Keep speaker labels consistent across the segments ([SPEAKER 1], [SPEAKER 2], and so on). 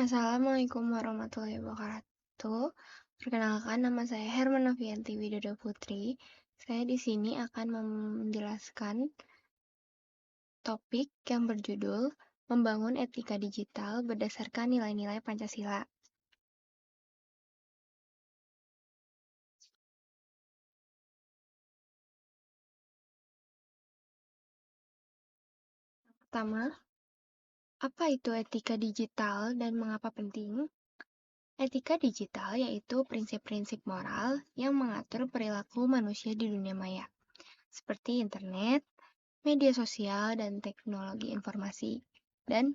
[SPEAKER 1] Assalamualaikum warahmatullahi wabarakatuh. Perkenalkan, nama saya Hermanovianti Widodo Putri. Saya di sini akan menjelaskan topik yang berjudul Membangun Etika Digital Berdasarkan Nilai-Nilai Pancasila. Pertama, apa itu etika digital dan mengapa penting? Etika digital yaitu prinsip-prinsip moral yang mengatur perilaku manusia di dunia maya, seperti internet, media sosial, dan teknologi informasi. Dan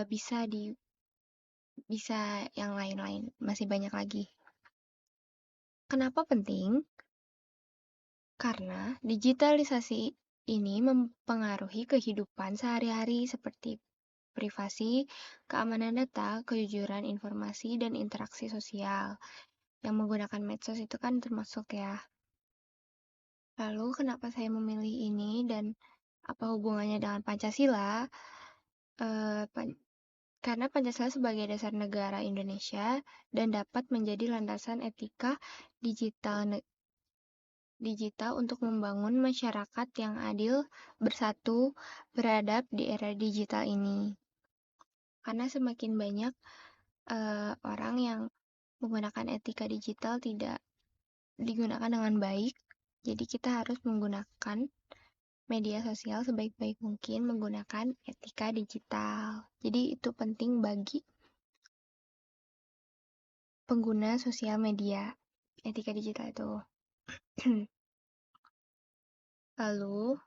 [SPEAKER 1] bisa yang lain-lain, masih banyak lagi. Kenapa penting? Karena digitalisasi ini mempengaruhi kehidupan sehari-hari seperti privasi, keamanan data, kejujuran informasi, dan interaksi sosial. Yang menggunakan medsos itu kan termasuk ya. Lalu kenapa saya memilih ini dan apa hubungannya dengan Pancasila? Karena Pancasila sebagai dasar negara Indonesia dan dapat menjadi landasan etika digital untuk membangun masyarakat yang adil, bersatu, beradab di era digital ini. Karena semakin banyak orang yang menggunakan etika digital tidak digunakan dengan baik, jadi kita harus menggunakan media sosial sebaik-baik mungkin menggunakan etika digital. Jadi itu penting bagi pengguna sosial media, etika digital itu. Lalu,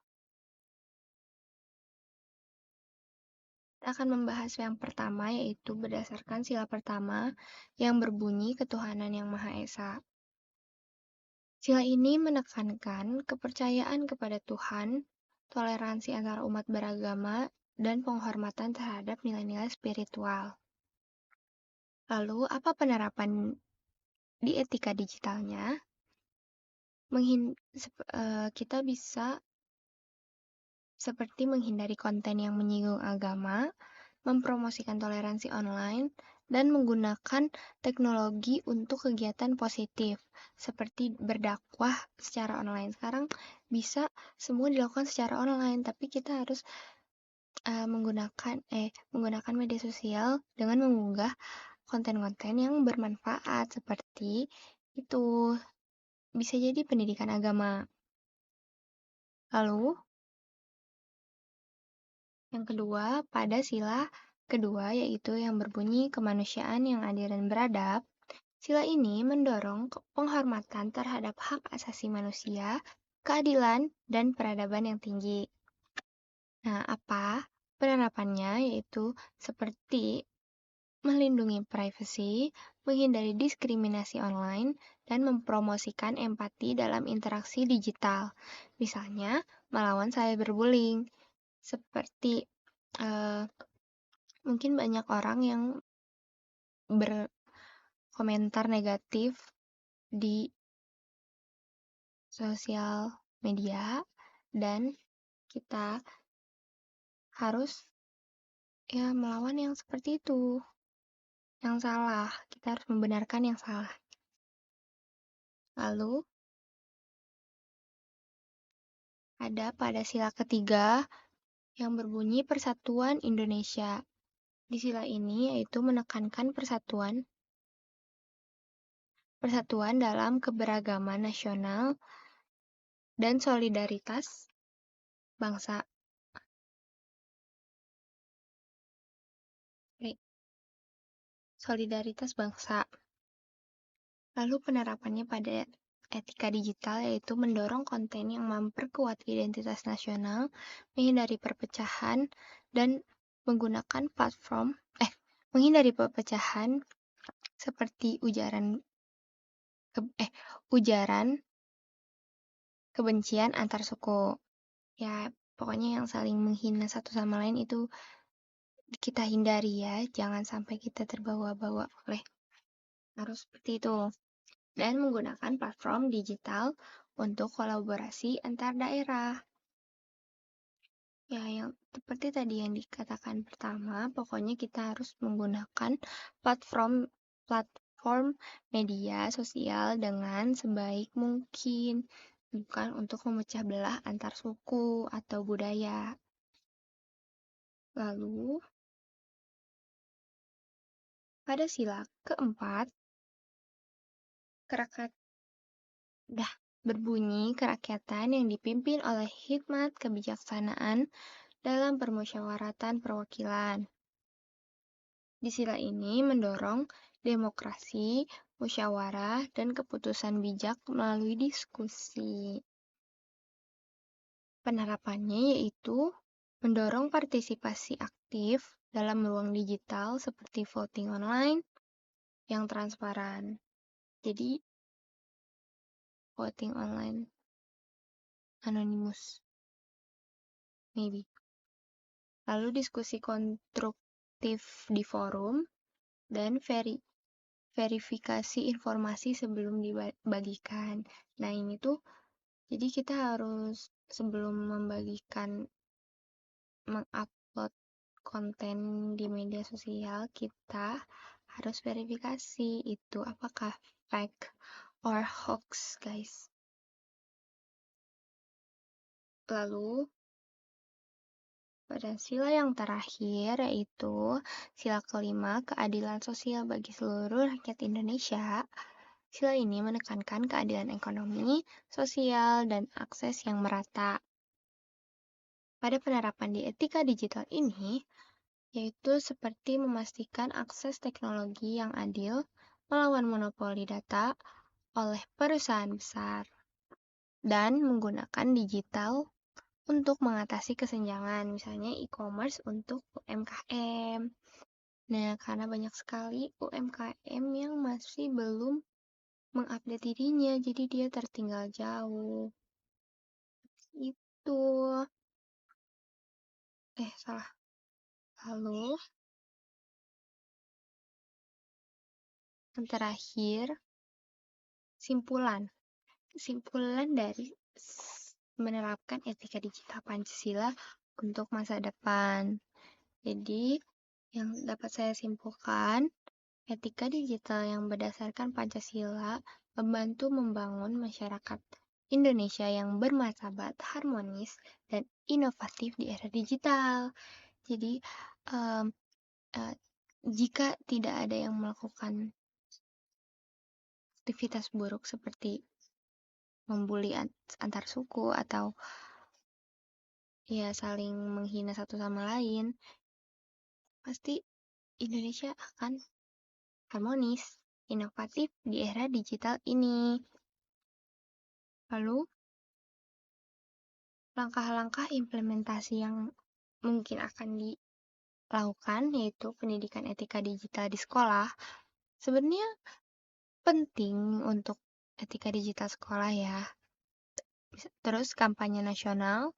[SPEAKER 1] kita akan membahas yang pertama, yaitu berdasarkan sila pertama yang berbunyi ketuhanan yang Maha Esa. Sila ini menekankan kepercayaan kepada Tuhan, toleransi antar umat beragama, dan penghormatan terhadap nilai-nilai spiritual. Lalu, apa penerapan di etika digitalnya? Kita bisa seperti menghindari konten yang menyinggung agama, mempromosikan toleransi online, dan menggunakan teknologi untuk kegiatan positif, seperti berdakwah secara online. Sekarang bisa semua dilakukan secara online, tapi kita harus menggunakan media sosial dengan mengunggah konten-konten yang bermanfaat, seperti itu. Bisa jadi pendidikan agama. Lalu, yang kedua, pada sila kedua yaitu yang berbunyi kemanusiaan yang adil dan beradab, sila ini mendorong penghormatan terhadap hak asasi manusia, keadilan, dan peradaban yang tinggi. Nah, apa penerapannya? Yaitu seperti melindungi privasi, menghindari diskriminasi online, dan mempromosikan empati dalam interaksi digital. Misalnya, melawan cyberbullying. Seperti mungkin banyak orang yang berkomentar negatif di sosial media dan kita harus melawan yang seperti itu, yang salah. Kita harus membenarkan yang salah. Lalu ada pada sila ketiga yang berbunyi Persatuan Indonesia. Di sila ini yaitu menekankan persatuan dalam keberagaman nasional dan solidaritas bangsa. Solidaritas bangsa. Lalu penerapannya pada etika digital yaitu mendorong konten yang memperkuat identitas nasional, menghindari perpecahan, dan menghindari perpecahan seperti ujaran kebencian antar suku. Ya, pokoknya yang saling menghina satu sama lain itu kita hindari ya, jangan sampai kita terbawa-bawa oleh arus seperti itu. Dan menggunakan platform digital untuk kolaborasi antar daerah. Ya, yang seperti tadi yang dikatakan pertama, pokoknya kita harus menggunakan platform platform media sosial dengan sebaik mungkin, bukan untuk memecah belah antar suku atau budaya. Lalu, pada sila keempat, kerakat dah berbunyi kerakyatan yang dipimpin oleh hikmat kebijaksanaan dalam permusyawaratan perwakilan. Di sila ini mendorong demokrasi, musyawarah, dan keputusan bijak melalui diskusi. Penerapannya yaitu mendorong partisipasi aktif dalam ruang digital seperti voting online yang transparan. Jadi, voting online anonymous, maybe. Lalu diskusi konstruktif di forum dan verifikasi informasi sebelum dibagikan. Nah, ini tuh jadi kita harus sebelum mengupload konten di media sosial, kita harus verifikasi itu apakah fake or hoax, guys. Lalu pada sila yang terakhir yaitu sila kelima, keadilan sosial bagi seluruh rakyat Indonesia. Sila ini menekankan keadilan ekonomi, sosial, dan akses yang merata. Pada penerapan di etika digital ini, yaitu seperti memastikan akses teknologi yang adil, melawan monopoli data oleh perusahaan besar, dan menggunakan digital untuk mengatasi kesenjangan, misalnya e-commerce untuk UMKM. Nah, karena banyak sekali UMKM yang masih belum mengupdate dirinya, jadi dia tertinggal jauh. Itu. Salah. Lalu, yang terakhir, simpulan. Kesimpulan dari menerapkan etika digital Pancasila untuk masa depan. Jadi, yang dapat saya simpulkan, etika digital yang berdasarkan Pancasila membantu membangun masyarakat Indonesia yang bermartabat, harmonis, dan inovatif di era digital. Jadi, um, uh, jika tidak ada yang melakukan aktivitas buruk seperti membuli antar suku atau ya saling menghina satu sama lain, pasti Indonesia akan harmonis, inovatif di era digital ini. Lalu, langkah-langkah implementasi yang mungkin akan dilakukan yaitu pendidikan etika digital di sekolah. Sebenarnya penting untuk etika digital sekolah ya. Terus kampanye nasional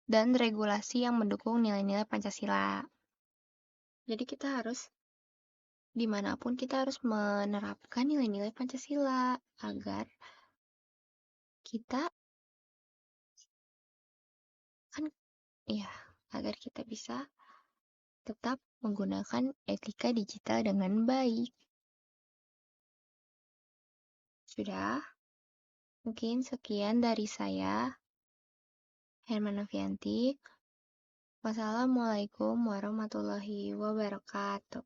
[SPEAKER 1] dan regulasi yang mendukung nilai-nilai Pancasila. Jadi kita harus dimanapun kita harus menerapkan nilai-nilai Pancasila agar kita kan ya agar kita bisa tetap menggunakan etika digital dengan baik. Sudah, mungkin sekian dari saya, Herman Novianti. Wassalamualaikum warahmatullahi wabarakatuh.